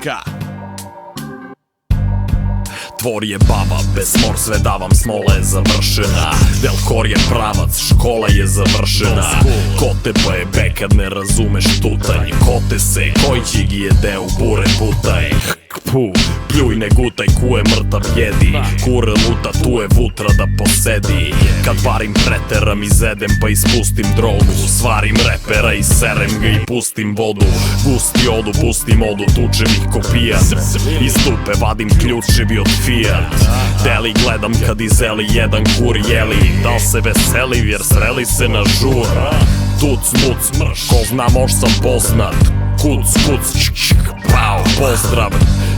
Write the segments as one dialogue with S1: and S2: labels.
S1: patka. Tvor je baba, bez smor sve davam, smola je završena. Delkor je pravac, škola je završena. Ko te bebe kad ne razumeš tutanj, ko te se, koji će gi je deo bure putaj. Pljuj ne gutaj, ku je mrtav jedi, kure luta, tu je vutra da posedi. Kad varim preteram, izedem pa ispustim drogu, svarim repera i serem ga i pustim vodu. Gusti odu, pustim odu, tučem ih ko pijan, iz dupe vadim ključevi od Fiat. Deli gledam kad izeli jedan kur jeli, da li se veseli jer sreli se na žur. Tuc, muc, mrš, ko zna mož sam poznat. Kuc, kuc, čk, čk, pao, pozdrav.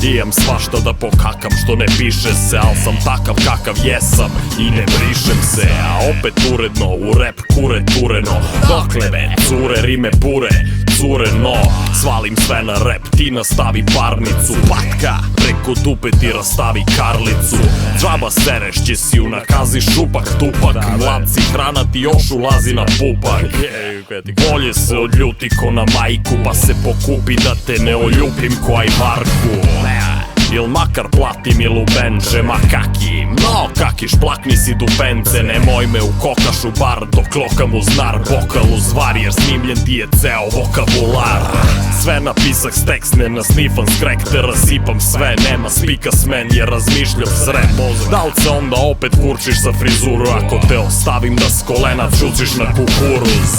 S1: Imam svašta da pokakam što ne piše se, al sam takav kakav jesam i ne brišem se. A opet uredno, u rep kure tureno, dokle me cure rime pure, cure no. Svalim sve na rep, ti nastavi parnicu, patka. Preko dupe ti rastavi karlicu. Džaba sereš će si unakazi šupak tupak, mladci hrana ti još ulazi na pupak. Bolje se odljuti ko na majku, pa se pokupi da te ne oljupim ko ajvarku. Il makar platim il u benče, ma kaki. No, kakiš, plakni si dupence, nemoj me u kokašu bar dok lokam uz nar, bokal uz var, jer snimljen ti je ceo vokabular. Sve napisak s tekst, ne nasnifam skrek, te rasipam sve, nema spika smen, jer razmišljam srem. Da li se onda opet kurčiš sa frizuru, ako te ostavim da s kolena čučiš na kukuruz?